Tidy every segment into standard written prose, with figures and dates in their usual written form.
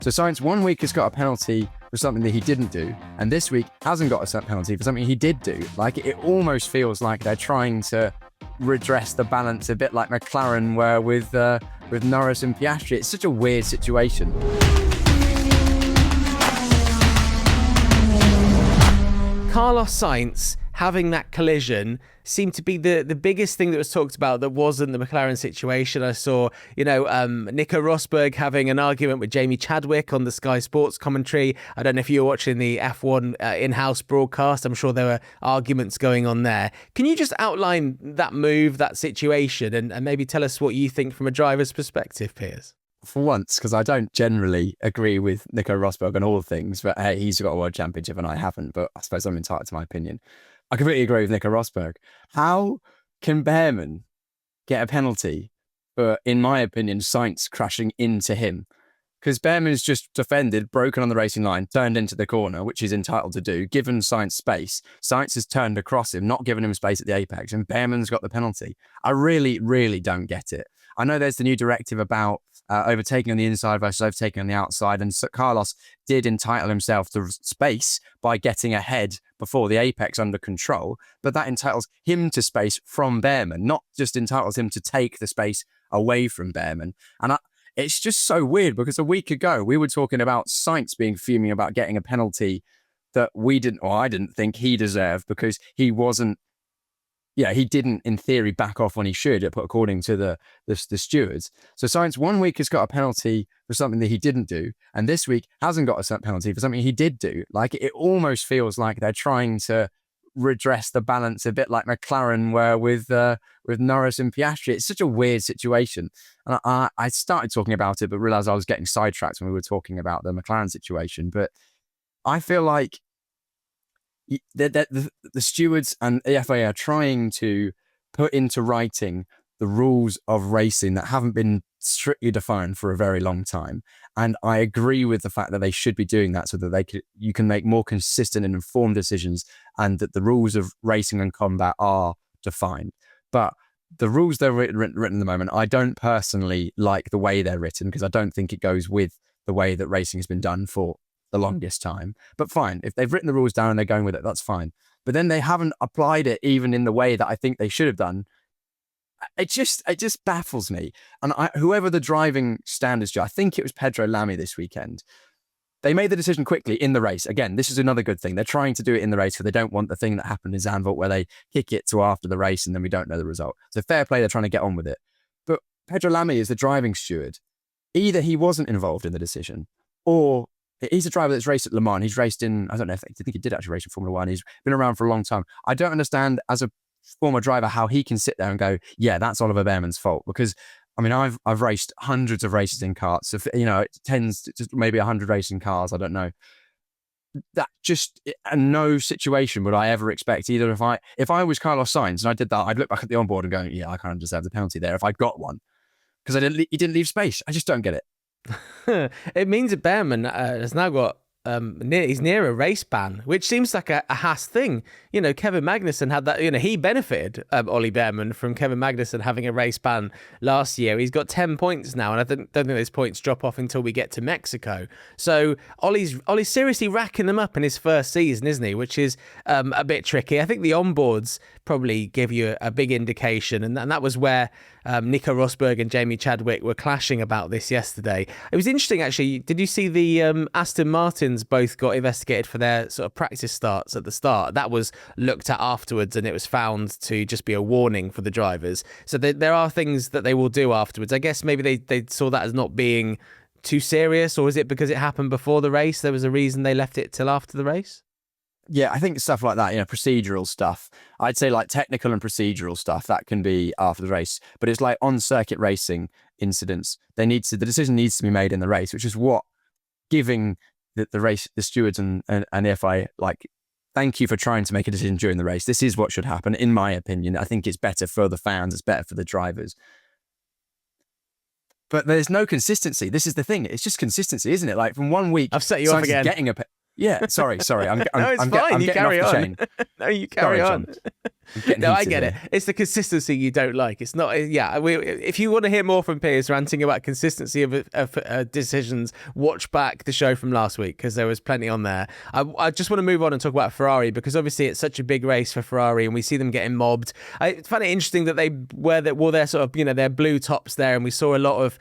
So Sainz 1 week has got a penalty for something that he didn't do, and this week hasn't got a penalty for something he did do. Like, it almost feels like they're trying to redress the balance, a bit like McLaren were with Norris and Piastri. It's such a weird situation. Carlos Sainz having that collision seemed to be the biggest thing that was talked about that wasn't the McLaren situation. I saw, Nico Rosberg having an argument with Jamie Chadwick on the Sky Sports commentary. I don't know if you were watching the F1 in-house broadcast. I'm sure there were arguments going on there. Can you just outline that move, that situation, and maybe tell us what you think from a driver's perspective, Piers? For once, because I don't generally agree with Nico Rosberg on all things, but hey, he's got a world championship and I haven't, but I suppose I'm entitled to my opinion. I completely agree with Nico Rosberg. How can Bearman get a penalty for, in my opinion, Sainz crashing into him? Because Bearman's just defended, broken on the racing line, turned into the corner, which he's entitled to do, given Sainz space. Sainz has turned across him, not given him space at the apex, and Bearman's got the penalty. I really, really don't get it. I know there's the new directive about overtaking on the inside versus overtaking on the outside, and so Carlos did entitle himself to space by getting ahead before the apex under control, but that entitles him to space from Bearman, not just entitles him to take the space away from Bearman. And it's just so weird, because a week ago we were talking about Sainz being fuming about getting a penalty that I didn't think he deserved, because he didn't in theory back off when he should, according to the stewards. So Sainz 1 week has got a penalty for something that he didn't do, and this week hasn't got a penalty for something he did do. Like, it almost feels like they're trying to redress the balance, a bit like McLaren were with Norris and Piastri. It's such a weird situation. And I started talking about it, but realized I was getting sidetracked when we were talking about the McLaren situation. But I feel like the stewards and the FIA are trying to put into writing the rules of racing that haven't been strictly defined for a very long time. And I agree with the fact that they should be doing that, so that you can make more consistent and informed decisions, and that the rules of racing and combat are defined. But the rules that are written at the moment, I don't personally like the way they're written, because I don't think it goes with the way that racing has been done for the longest time. But fine, if they've written the rules down and they're going with it, that's fine. But then they haven't applied it even in the way that I think they should have done. It just baffles me. And whoever the driving standards judge, I think it was Pedro Lamy this weekend, they made the decision quickly in the race. Again, this is another good thing. They're trying to do it in the race, because they don't want the thing that happened in Zandvoort where they kick it to after the race and then we don't know the result. So fair play, they're trying to get on with it. But Pedro Lamy is the driving steward. Either he wasn't involved in the decision, or he's a driver that's raced at Le Mans. He's raced in, I think he did actually race in Formula One. He's been around for a long time. I don't understand, as a former driver, how he can sit there and go, yeah, that's Oliver Bearman's fault. Because, I mean, I've raced hundreds of races in karts. So, it tends to just maybe 100 racing cars. I don't know. That just, in no situation would I ever expect, either if I was Carlos Sainz and I did that, I'd look back at the onboard and go, yeah, I kind of deserve the penalty there if I'd got one. Because he didn't leave space. I just don't get it. It means that Bearman has now got he's near a race ban, which seems like a Haas thing. Kevin Magnussen had that. He benefited, Ollie Bearman, from Kevin Magnussen having a race ban last year. He's got 10 points now, and I don't think those points drop off until we get to Mexico. So Ollie's seriously racking them up in his first season, isn't he? Which is a bit tricky. I think the onboards probably give you a big indication, and that was where Nico Rosberg and Jamie Chadwick were clashing about this yesterday. It was interesting, actually. Did you see the Aston Martins both got investigated for their sort of practice starts at the start? That was looked at afterwards, and it was found to just be a warning for the drivers. So there are things that they will do afterwards. I guess maybe they saw that as not being too serious, or is it because it happened before the race? There was a reason they left it till after the race? Yeah, I think stuff like that, procedural stuff. I'd say like technical and procedural stuff, that can be after the race. But it's like on circuit racing incidents, the decision needs to be made in the race, which is what giving the stewards and the FIA, like, thank you for trying to make a decision during the race. This is what should happen, in my opinion. I think it's better for the fans, it's better for the drivers. But there's no consistency. This is the thing. It's just consistency, isn't it? Like, from 1 week, I've set you off again. Yeah, sorry. No, it's fine. You carry on. No, you carry on. Getting No, I heated get it. here. It's the consistency you don't like. It's not. Yeah, if you want to hear more from Piers ranting about consistency of decisions, watch back the show from last week because there was plenty on there. I just want to move on and talk about Ferrari because obviously it's such a big race for Ferrari and we see them getting mobbed. I find it interesting that they wore their sort of their blue tops there, and we saw a lot of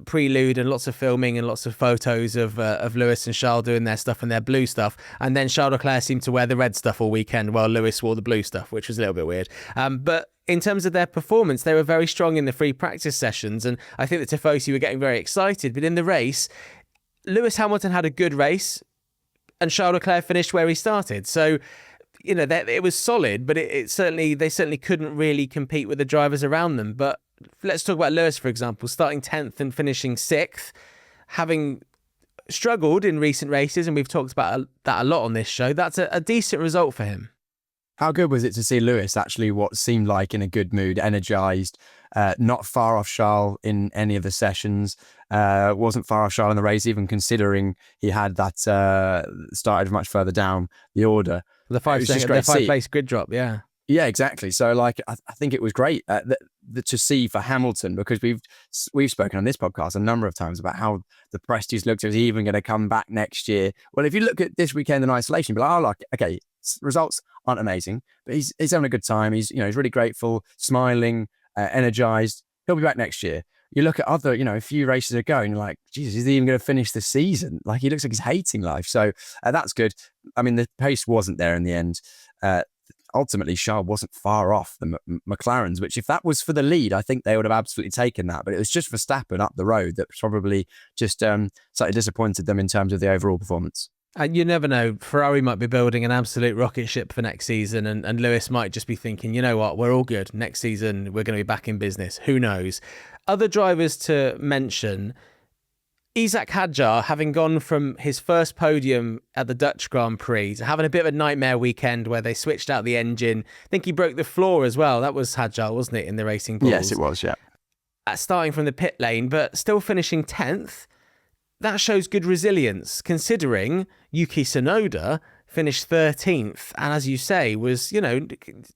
prelude and lots of filming and lots of photos of Lewis and Charles doing their stuff and their blue stuff, and then Charles Leclerc seemed to wear the red stuff all weekend while Lewis wore the blue stuff, which was a little bit weird. But in terms of their performance, they were very strong in the free practice sessions, and I think the Tifosi were getting very excited. But in the race, Lewis Hamilton had a good race, and Charles Leclerc finished where he started. So, it was solid, but they certainly couldn't really compete with the drivers around them. But let's talk about Lewis, for example, starting 10th and finishing 6th, having struggled in recent races, and we've talked about that a lot on this show. That's a decent result for him. How good was it to see Lewis actually what seemed like in a good mood, energised, not far off Charles in any of the sessions, wasn't far off Charles in the race, even considering he had that started much further down the order. The 5 place grid drop, yeah. Yeah, exactly. So I think it was great to see for Hamilton, because we've spoken on this podcast a number of times about how the press just looked at, is he even going to come back next year? Well, if you look at this weekend in isolation, you'll be like, okay, results aren't amazing, but he's having a good time. He's really grateful, smiling, energized. He'll be back next year. You look at other, a few races ago, and you're like, Jesus, is he even going to finish the season? Like, he looks like he's hating life. So that's good. I mean, the pace wasn't there in the end. Ultimately, Charles wasn't far off the McLarens, which if that was for the lead, I think they would have absolutely taken that. But it was just Verstappen up the road that probably just slightly disappointed them in terms of the overall performance. And you never know, Ferrari might be building an absolute rocket ship for next season, and Lewis might just be thinking, you know what, we're all good. Next season, we're going to be back in business. Who knows? Other drivers to mention, Isack Hadjar, having gone from his first podium at the Dutch Grand Prix to having a bit of a nightmare weekend where they switched out the engine. I think he broke the floor as well. That was Hadjar, wasn't it, in the Racing Bulls? Yes, it was, yeah. Starting from the pit lane, but still finishing 10th. That shows good resilience, considering Yuki Tsunoda finished 13th. And as you say, was,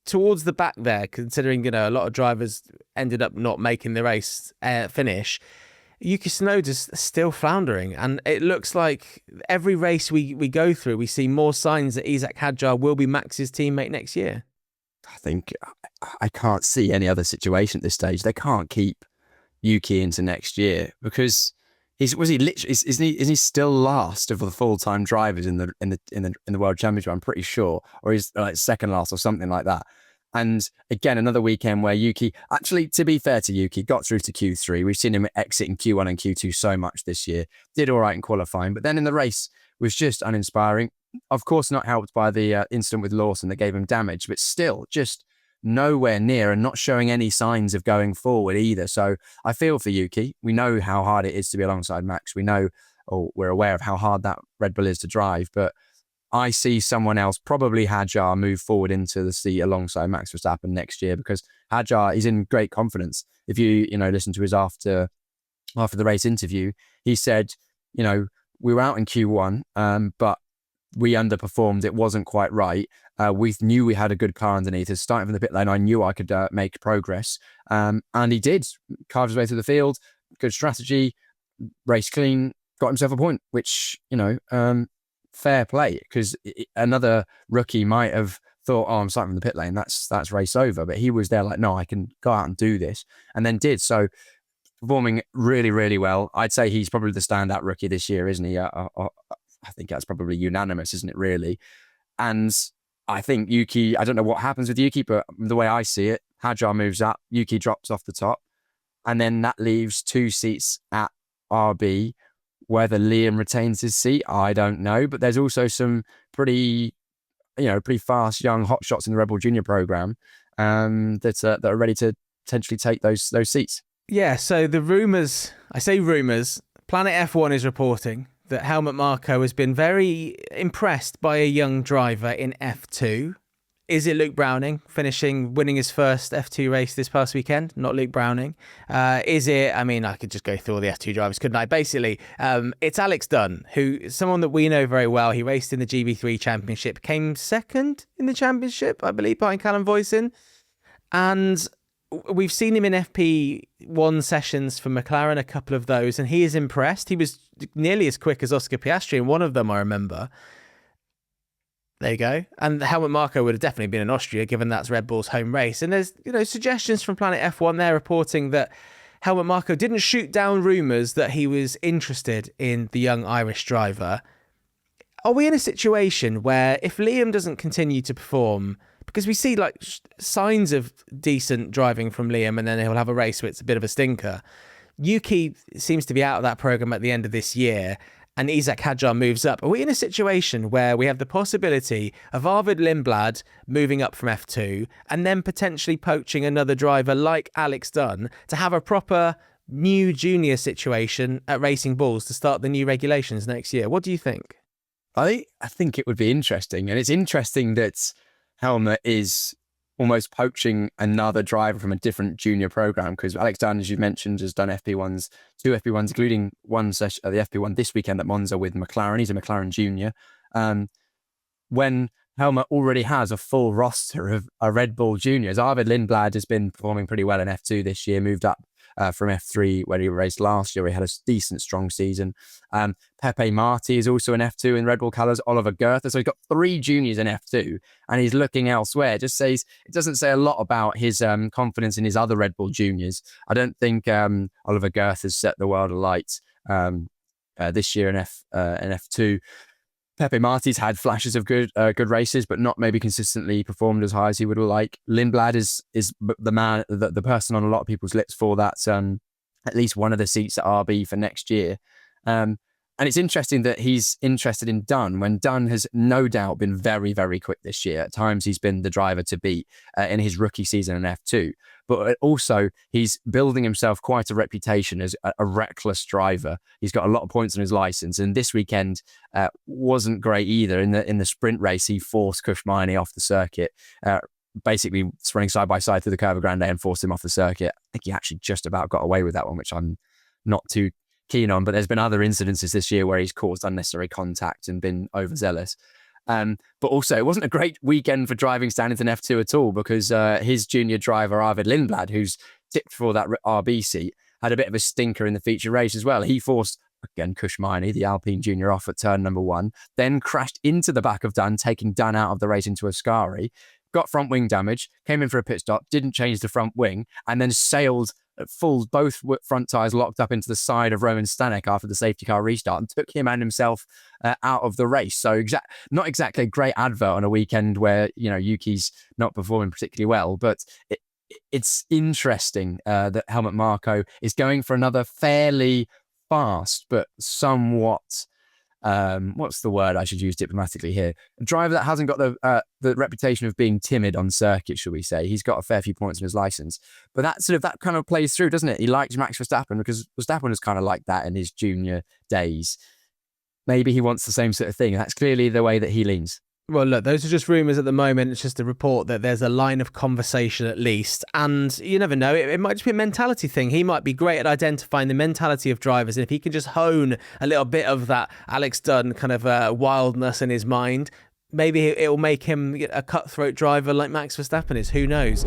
towards the back there, considering, a lot of drivers ended up not making the race finish. Yuki Tsunoda's still floundering. And it looks like every race we go through, we see more signs that Isack Hadjar will be Max's teammate next year. I think I can't see any other situation at this stage. They can't keep Yuki into next year because... Is he still last of the full-time drivers in the World Championship? I'm pretty sure, or he's like second last or something like that. And again, another weekend where Yuki, actually, to be fair to Yuki, got through to Q3. We've seen him exit in Q1 and Q2 so much this year. Did all right in qualifying, but then in the race was just uninspiring. Of course, not helped by the incident with Lawson that gave him damage, but still just nowhere near and not showing any signs of going forward either. So I feel for Yuki. We know how hard it is to be alongside Max. We know, or we're aware of how hard that Red Bull is to drive, but I see someone else, probably Hadjar, move forward into the seat alongside Max Verstappen next year, because Hadjar is in great confidence. If you listen to his after the race interview, he said, we were out in Q1, but we underperformed. It wasn't quite right. We knew we had a good car underneath us. Starting from the pit lane, I knew I could make progress. And he did. Carved his way through the field. Good strategy. Race clean. Got himself a point, which, fair play. Because another rookie might have thought, I'm starting from the pit lane. That's race over. But he was there like, no, I can go out and do this. And then did. So performing really, really well. I'd say he's probably the standout rookie this year, isn't he? I think that's probably unanimous, isn't it, really? And I think Yuki, I don't know what happens with Yuki, but the way I see it, Hadjar moves up, Yuki drops off the top, and then that leaves 2 seats at RB. Whether Liam retains his seat, I don't know, but there's also some pretty fast young hotshots in the Red Bull Junior program that are ready to potentially take those seats. Yeah, so the rumours, I say rumours, Planet F1 is reporting that Helmut Marko has been very impressed by a young driver in F2. Is it Luke Browning winning his first F2 race this past weekend? Not Luke Browning. Is it, I mean, I could just go through all the F2 drivers, couldn't I? Basically, it's Alex Dunn, someone that we know very well. He raced in the GB3 Championship, came second in the championship, I believe, behind Callum Voisin. And we've seen him in FP1 sessions for McLaren, a couple of those, and he is impressed. He was nearly as quick as Oscar Piastri in one of them, I remember. There you go. And Helmut Marko would have definitely been in Austria, given that's Red Bull's home race. And there's, suggestions from Planet F1 there reporting that Helmut Marko didn't shoot down rumours that he was interested in the young Irish driver. Are we in a situation where if Liam doesn't continue to perform, because we see like signs of decent driving from Liam and then he'll have a race where it's a bit of a stinker. Yuki seems to be out of that programme at the end of this year, and Isack Hadjar moves up. Are we in a situation where we have the possibility of Arvid Lindblad moving up from F2 and then potentially poaching another driver like Alex Dunn to have a proper new junior situation at Racing Bulls to start the new regulations next year? What do you think? I think it would be interesting. And it's interesting that Helmut is almost poaching another driver from a different junior program, because Alex Dunn, as you mentioned, has done FP1s, 2 FP1s, including one session, the FP1 this weekend at Monza with McLaren. He's a McLaren junior. When Helmut already has a full roster of Red Bull juniors, Arvid Lindblad has been performing pretty well in F2 this year, moved up from F3 where he raced last year. He had a decent, strong season. Pepe Marti is also in F2 in Red Bull colours. Oliver Goethe. So he's got 3 juniors in F2 and he's looking elsewhere. It doesn't say a lot about his confidence in his other Red Bull juniors. I don't think Oliver Goethe has set the world alight this year in F2. Pepe Marti's had flashes of good races, but not maybe consistently performed as high as he would like. Lindblad is the man, the person on a lot of people's lips for that. At least one of the seats at RB for next year. And it's interesting that he's interested in Dunn when Dunn has no doubt been very, very quick this year. At times he's been the driver to beat in his rookie season in F2. But also he's building himself quite a reputation as a reckless driver. He's got a lot of points on his license. And this weekend wasn't great either. In the sprint race, he forced Kushmani off the circuit, basically running side by side through the Curva Grande and forced him off the circuit. I think he actually just about got away with that one, which I'm not too keen on, but there's been other incidences this year where he's caused unnecessary contact and been overzealous. But also, it wasn't a great weekend for driving standards in F2 at all, because his junior driver, Arvid Lindblad, who's tipped for that RB seat, had a bit of a stinker in the feature race as well. He forced, again, Kushmani, the Alpine junior, off at turn number 1, then crashed into the back of Dunn, taking Dunn out of the race into Ascari, got front wing damage, came in for a pit stop, didn't change the front wing, and then sailed full, both front tyres locked up into the side of Roman Stanek after the safety car restart, and took him and himself out of the race. So not exactly a great advert on a weekend where, Yuki's not performing particularly well, but it's interesting that Helmut Marko is going for another fairly fast but somewhat what's the word I should use diplomatically here? A driver that hasn't got the reputation of being timid on circuit, shall we say. He's got a fair few points on his license, but that kind of plays through, doesn't it? He likes Max Verstappen because Verstappen was kind of like that in his junior days. Maybe he wants the same sort of thing. That's clearly the way that he leans. Well, look, those are just rumours at the moment. It's just a report that there's a line of conversation at least. And you never know, it might just be a mentality thing. He might be great at identifying the mentality of drivers. And if he can just hone a little bit of that Alex Dunn kind of wildness in his mind, maybe it will make him a cutthroat driver like Max Verstappen is. Who knows?